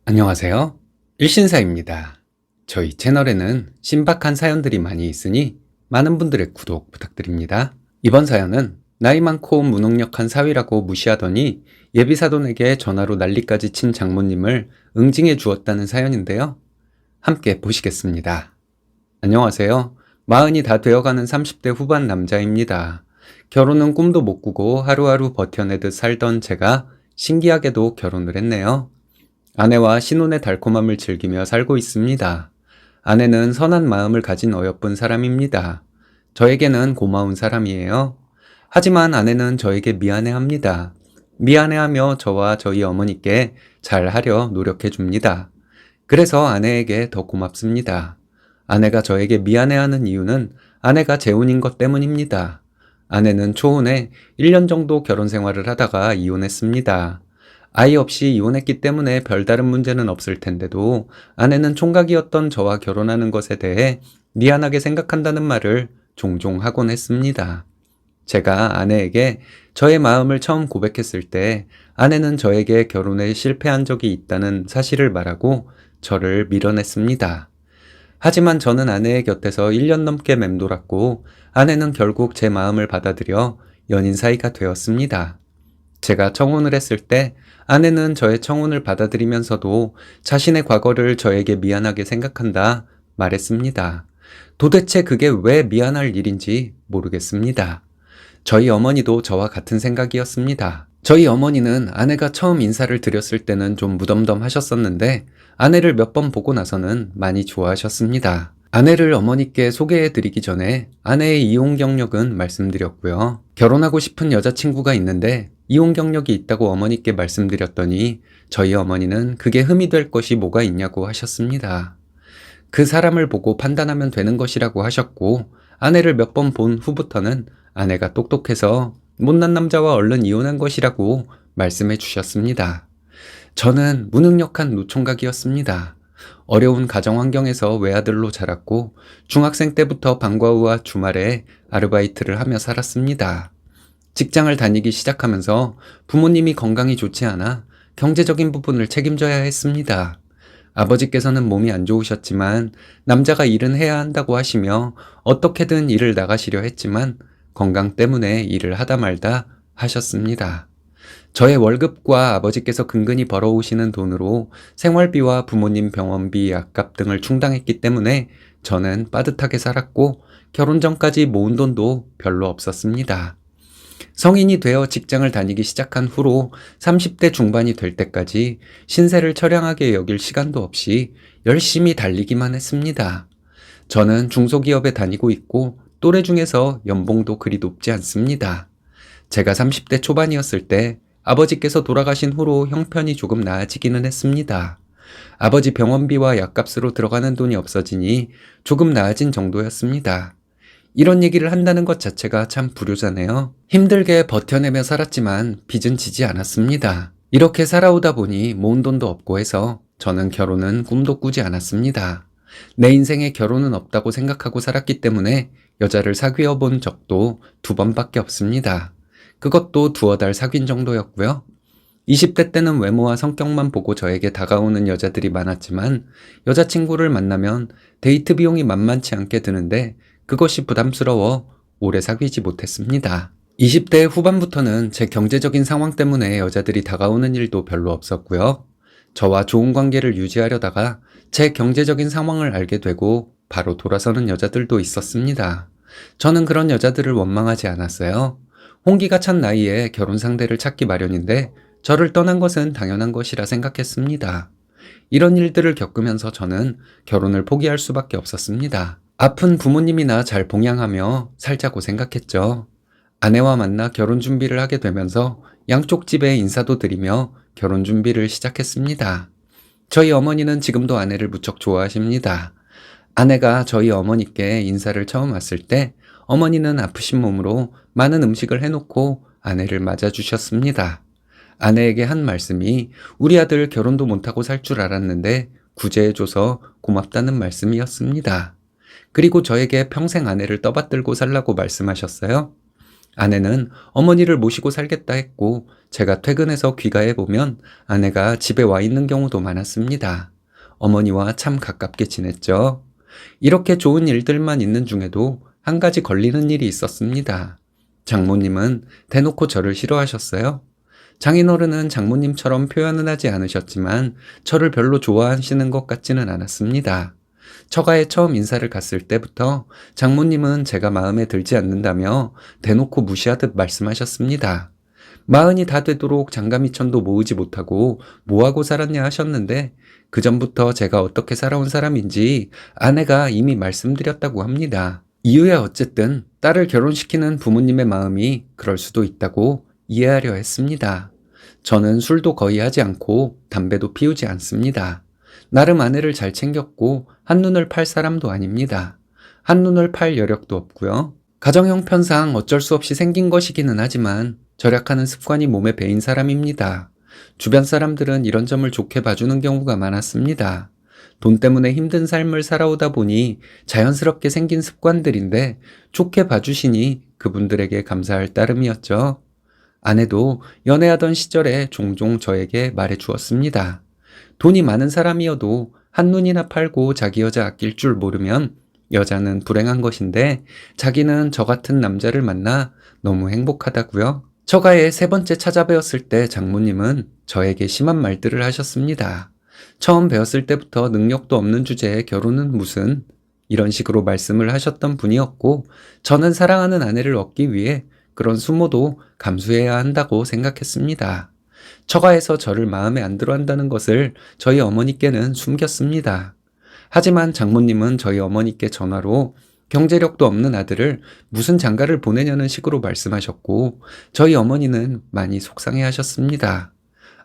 안녕하세요. 일신사입니다. 저희 채널에는 신박한 사연들이 많이 있으니 많은 분들의 구독 부탁드립니다. 이번 사연은 나이 많고 무능력한 사위라고 무시하더니 예비사돈에게 전화로 난리까지 친 장모님을 응징해 주었다는 사연인데요. 함께 보시겠습니다. 안녕하세요. 마흔이 다 되어가는 30대 후반 남자입니다. 결혼은 꿈도 못 꾸고 하루하루 버텨내듯 살던 제가 신기하게도 결혼을 했네요. 아내와 신혼의 달콤함을 즐기며 살고 있습니다. 아내는 선한 마음을 가진 어여쁜 사람입니다. 저에게는 고마운 사람이에요. 하지만 아내는 저에게 미안해합니다. 미안해하며 저와 저희 어머니께 잘하려 노력해 줍니다. 그래서 아내에게 더 고맙습니다. 아내가 저에게 미안해하는 이유는 아내가 재혼인 것 때문입니다. 아내는 초혼에 1년 정도 결혼 생활을 하다가 이혼했습니다. 아이 없이 이혼했기 때문에 별다른 문제는 없을 텐데도 아내는 총각이었던 저와 결혼하는 것에 대해 미안하게 생각한다는 말을 종종 하곤 했습니다. 제가 아내에게 저의 마음을 처음 고백했을 때 아내는 저에게 결혼에 실패한 적이 있다는 사실을 말하고 저를 밀어냈습니다. 하지만 저는 아내의 곁에서 1년 넘게 맴돌았고 아내는 결국 제 마음을 받아들여 연인 사이가 되었습니다. 제가 청혼을 했을 때 아내는 저의 청혼을 받아들이면서도 자신의 과거를 저에게 미안하게 생각한다 말했습니다. 도대체 그게 왜 미안할 일인지 모르겠습니다. 저희 어머니도 저와 같은 생각이었습니다. 저희 어머니는 아내가 처음 인사를 드렸을 때는 좀 무덤덤하셨었는데 아내를 몇 번 보고 나서는 많이 좋아하셨습니다. 아내를 어머니께 소개해드리기 전에 아내의 이혼 경력은 말씀드렸고요. 결혼하고 싶은 여자친구가 있는데 이혼 경력이 있다고 어머니께 말씀드렸더니 저희 어머니는 그게 흠이 될 것이 뭐가 있냐고 하셨습니다. 그 사람을 보고 판단하면 되는 것이라고 하셨고 아내를 몇 번 본 후부터는 아내가 똑똑해서 못난 남자와 얼른 이혼한 것이라고 말씀해 주셨습니다. 저는 무능력한 노총각이었습니다. 어려운 가정 환경에서 외아들로 자랐고 중학생 때부터 방과 후와 주말에 아르바이트를 하며 살았습니다. 직장을 다니기 시작하면서 부모님이 건강이 좋지 않아 경제적인 부분을 책임져야 했습니다. 아버지께서는 몸이 안 좋으셨지만 남자가 일은 해야 한다고 하시며 어떻게든 일을 나가시려 했지만 건강 때문에 일을 하다 말다 하셨습니다. 저의 월급과 아버지께서 근근히 벌어오시는 돈으로 생활비와 부모님 병원비, 약값 등을 충당했기 때문에 저는 빠듯하게 살았고 결혼 전까지 모은 돈도 별로 없었습니다. 성인이 되어 직장을 다니기 시작한 후로 30대 중반이 될 때까지 신세를 처량하게 여길 시간도 없이 열심히 달리기만 했습니다. 저는 중소기업에 다니고 있고 또래 중에서 연봉도 그리 높지 않습니다. 제가 30대 초반이었을 때 아버지께서 돌아가신 후로 형편이 조금 나아지기는 했습니다. 아버지 병원비와 약값으로 들어가는 돈이 없어지니 조금 나아진 정도였습니다. 이런 얘기를 한다는 것 자체가 참 불효자네요. 힘들게 버텨내며 살았지만 빚은 지지 않았습니다. 이렇게 살아오다 보니 모은 돈도 없고 해서 저는 결혼은 꿈도 꾸지 않았습니다. 내 인생에 결혼은 없다고 생각하고 살았기 때문에 여자를 사귀어 본 적도 2번밖에 없습니다. 그것도 2-3달 사귄 정도였고요. 20대 때는 외모와 성격만 보고 저에게 다가오는 여자들이 많았지만 여자친구를 만나면 데이트 비용이 만만치 않게 드는데 그것이 부담스러워 오래 사귀지 못했습니다. 20대 후반부터는 제 경제적인 상황 때문에 여자들이 다가오는 일도 별로 없었고요. 저와 좋은 관계를 유지하려다가 제 경제적인 상황을 알게 되고 바로 돌아서는 여자들도 있었습니다. 저는 그런 여자들을 원망하지 않았어요. 홍기가 찬 나이에 결혼 상대를 찾기 마련인데 저를 떠난 것은 당연한 것이라 생각했습니다. 이런 일들을 겪으면서 저는 결혼을 포기할 수밖에 없었습니다. 아픈 부모님이나 잘 봉양하며 살자고 생각했죠. 아내와 만나 결혼 준비를 하게 되면서 양쪽 집에 인사도 드리며 결혼 준비를 시작했습니다. 저희 어머니는 지금도 아내를 무척 좋아하십니다. 아내가 저희 어머니께 인사를 처음 왔을 때 어머니는 아프신 몸으로 많은 음식을 해놓고 아내를 맞아주셨습니다. 아내에게 한 말씀이 우리 아들 결혼도 못하고 살 줄 알았는데 구제해줘서 고맙다는 말씀이었습니다. 그리고 저에게 평생 아내를 떠받들고 살라고 말씀하셨어요. 아내는 어머니를 모시고 살겠다 했고 제가 퇴근해서 귀가해 보면 아내가 집에 와 있는 경우도 많았습니다. 어머니와 참 가깝게 지냈죠. 이렇게 좋은 일들만 있는 중에도 한 가지 걸리는 일이 있었습니다. 장모님은 대놓고 저를 싫어하셨어요. 장인어른은 장모님처럼 표현은 하지 않으셨지만 저를 별로 좋아하시는 것 같지는 않았습니다. 처가에 처음 인사를 갔을 때부터 장모님은 제가 마음에 들지 않는다며 대놓고 무시하듯 말씀하셨습니다. 마흔이 다 되도록 장가미천도 모으지 못하고 뭐하고 살았냐 하셨는데 그전부터 제가 어떻게 살아온 사람인지 아내가 이미 말씀드렸다고 합니다. 이후에 어쨌든 딸을 결혼시키는 부모님의 마음이 그럴 수도 있다고 이해하려 했습니다. 저는 술도 거의 하지 않고 담배도 피우지 않습니다. 나름 아내를 잘 챙겼고 한눈을 팔 사람도 아닙니다. 한눈을 팔 여력도 없고요. 가정 형편상 어쩔 수 없이 생긴 것이기는 하지만 절약하는 습관이 몸에 배인 사람입니다. 주변 사람들은 이런 점을 좋게 봐주는 경우가 많았습니다. 돈 때문에 힘든 삶을 살아오다 보니 자연스럽게 생긴 습관들인데 좋게 봐주시니 그분들에게 감사할 따름이었죠. 아내도 연애하던 시절에 종종 저에게 말해 주었습니다. 돈이 많은 사람이어도 한눈이나 팔고 자기 여자 아낄 줄 모르면 여자는 불행한 것인데 자기는 저 같은 남자를 만나 너무 행복하다고요. 처가에 세 번째 찾아뵈었을 때 장모님은 저에게 심한 말들을 하셨습니다. 처음 배웠을 때부터 능력도 없는 주제에 결혼은 무슨 이런 식으로 말씀을 하셨던 분이었고 저는 사랑하는 아내를 얻기 위해 그런 수모도 감수해야 한다고 생각했습니다. 처가에서 저를 마음에 안 들어 한다는 것을 저희 어머니께는 숨겼습니다. 하지만 장모님은 저희 어머니께 전화로 경제력도 없는 아들을 무슨 장가를 보내냐는 식으로 말씀하셨고 저희 어머니는 많이 속상해 하셨습니다.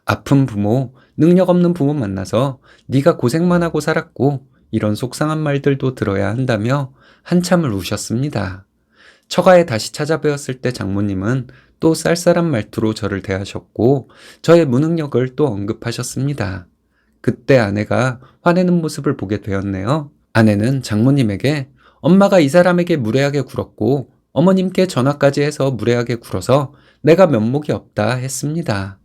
아픈 부모, 능력 없는 부모 만나서 네가 고생만 하고 살았고 이런 속상한 말들도 들어야 한다며 한참을 우셨습니다. 처가에 다시 찾아뵈었을 때 장모님은 또 쌀쌀한 말투로 저를 대하셨고 저의 무능력을 또 언급하셨습니다. 그때 아내가 화내는 모습을 보게 되었네요. 아내는 장모님에게 엄마가 이 사람에게 무례하게 굴었고 어머님께 전화까지 해서 무례하게 굴어서 내가 면목이 없다 했습니다.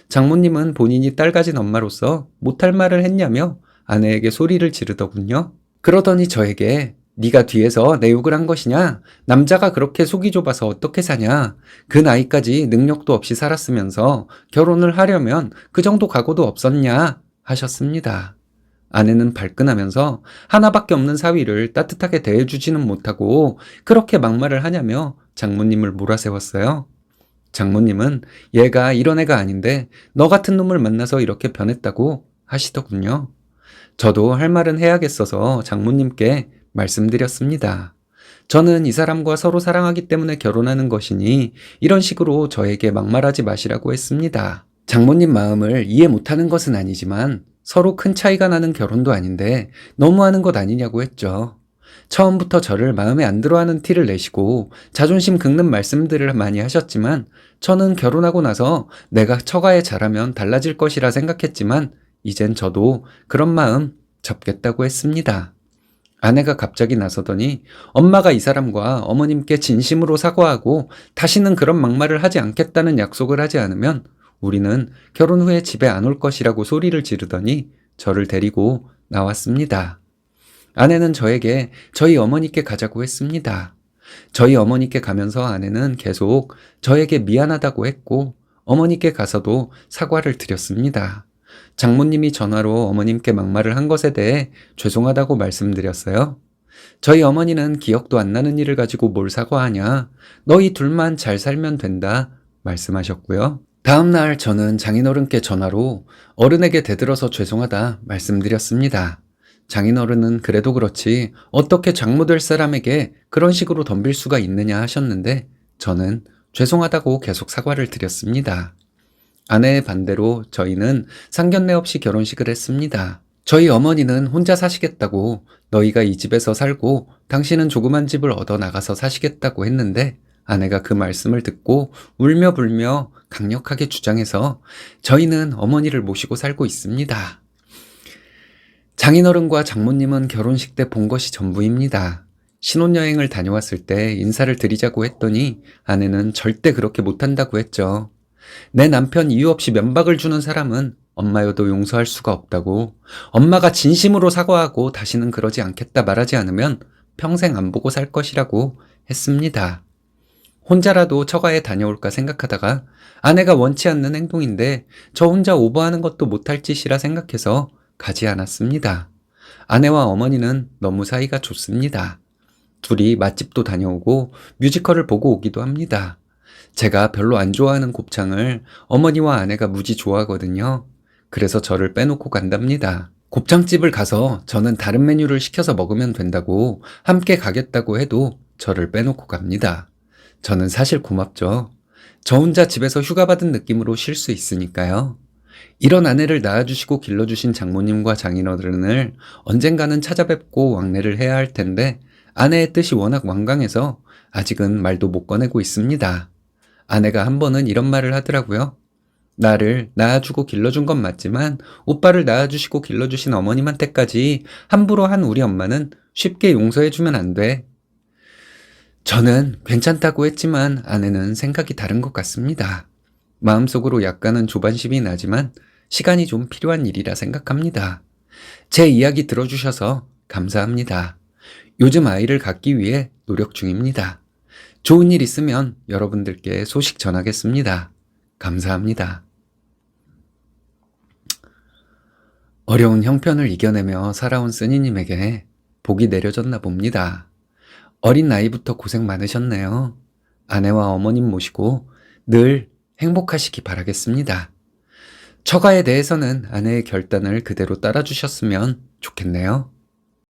장모님은 본인이 딸 가진 엄마로서 못할 말을 했냐며 아내에게 소리를 지르더군요. 그러더니 저에게 네가 뒤에서 내 욕을 한 것이냐? 남자가 그렇게 속이 좁아서 어떻게 사냐? 그 나이까지 능력도 없이 살았으면서 결혼을 하려면 그 정도 각오도 없었냐? 하셨습니다. 아내는 발끈하면서 하나밖에 없는 사위를 따뜻하게 대해주지는 못하고 그렇게 막말을 하냐며 장모님을 몰아세웠어요. 장모님은 얘가 이런 애가 아닌데 너 같은 놈을 만나서 이렇게 변했다고 하시더군요. 저도 할 말은 해야겠어서 장모님께 말씀드렸습니다. 저는 이 사람과 서로 사랑하기 때문에 결혼하는 것이니 이런 식으로 저에게 막말하지 마시라고 했습니다. 장모님 마음을 이해 못하는 것은 아니지만 서로 큰 차이가 나는 결혼도 아닌데 너무하는 것 아니냐고 했죠. 처음부터 저를 마음에 안 들어하는 티를 내시고 자존심 긁는 말씀들을 많이 하셨지만 저는 결혼하고 나서 내가 처가에 잘하면 달라질 것이라 생각했지만 이젠 저도 그런 마음 접겠다고 했습니다. 아내가 갑자기 나서더니 엄마가 이 사람과 어머님께 진심으로 사과하고 다시는 그런 막말을 하지 않겠다는 약속을 하지 않으면 우리는 결혼 후에 집에 안 올 것이라고 소리를 지르더니 저를 데리고 나왔습니다. 아내는 저에게 저희 어머니께 가자고 했습니다. 저희 어머니께 가면서 아내는 계속 저에게 미안하다고 했고 어머니께 가서도 사과를 드렸습니다. 장모님이 전화로 어머님께 막말을 한 것에 대해 죄송하다고 말씀드렸어요. 저희 어머니는 기억도 안 나는 일을 가지고 뭘 사과하냐. 너희 둘만 잘 살면 된다 말씀하셨고요. 다음날 저는 장인어른께 전화로 어른에게 대들어서 죄송하다 말씀드렸습니다. 장인어른은 그래도 그렇지 어떻게 장모 될 사람에게 그런 식으로 덤빌 수가 있느냐 하셨는데 저는 죄송하다고 계속 사과를 드렸습니다. 아내의 반대로 저희는 상견례 없이 결혼식을 했습니다. 저희 어머니는 혼자 사시겠다고 너희가 이 집에서 살고 당신은 조그만 집을 얻어 나가서 사시겠다고 했는데 아내가 그 말씀을 듣고 울며 불며 강력하게 주장해서 저희는 어머니를 모시고 살고 있습니다. 장인어른과 장모님은 결혼식 때 본 것이 전부입니다. 신혼여행을 다녀왔을 때 인사를 드리자고 했더니 아내는 절대 그렇게 못한다고 했죠. 내 남편 이유 없이 면박을 주는 사람은 엄마여도 용서할 수가 없다고, 엄마가 진심으로 사과하고 다시는 그러지 않겠다 말하지 않으면 평생 안 보고 살 것이라고 했습니다. 혼자라도 처가에 다녀올까 생각하다가 아내가 원치 않는 행동인데 저 혼자 오버하는 것도 못할 짓이라 생각해서 가지 않았습니다. 아내와 어머니는 너무 사이가 좋습니다. 둘이 맛집도 다녀오고 뮤지컬을 보고 오기도 합니다. 제가 별로 안 좋아하는 곱창을 어머니와 아내가 무지 좋아하거든요. 그래서 저를 빼놓고 간답니다. 곱창집을 가서 저는 다른 메뉴를 시켜서 먹으면 된다고 함께 가겠다고 해도 저를 빼놓고 갑니다. 저는 사실 고맙죠. 저 혼자 집에서 휴가 받은 느낌으로 쉴 수 있으니까요. 이런 아내를 낳아주시고 길러주신 장모님과 장인어른을 언젠가는 찾아뵙고 왕래를 해야 할 텐데 아내의 뜻이 워낙 완강해서 아직은 말도 못 꺼내고 있습니다. 아내가 한 번은 이런 말을 하더라고요. 나를 낳아주고 길러준 건 맞지만 오빠를 낳아주시고 길러주신 어머님한테까지 함부로 한 우리 엄마는 쉽게 용서해주면 안 돼. 저는 괜찮다고 했지만 아내는 생각이 다른 것 같습니다. 마음속으로 약간은 조반심이 나지만 시간이 좀 필요한 일이라 생각합니다. 제 이야기 들어주셔서 감사합니다. 요즘 아이를 갖기 위해 노력 중입니다. 좋은 일 있으면 여러분들께 소식 전하겠습니다. 감사합니다. 어려운 형편을 이겨내며 살아온 쓰니님에게 복이 내려졌나 봅니다. 어린 나이부터 고생 많으셨네요. 아내와 어머님 모시고 늘 행복하시기 바라겠습니다. 처가에 대해서는 아내의 결단을 그대로 따라주셨으면 좋겠네요.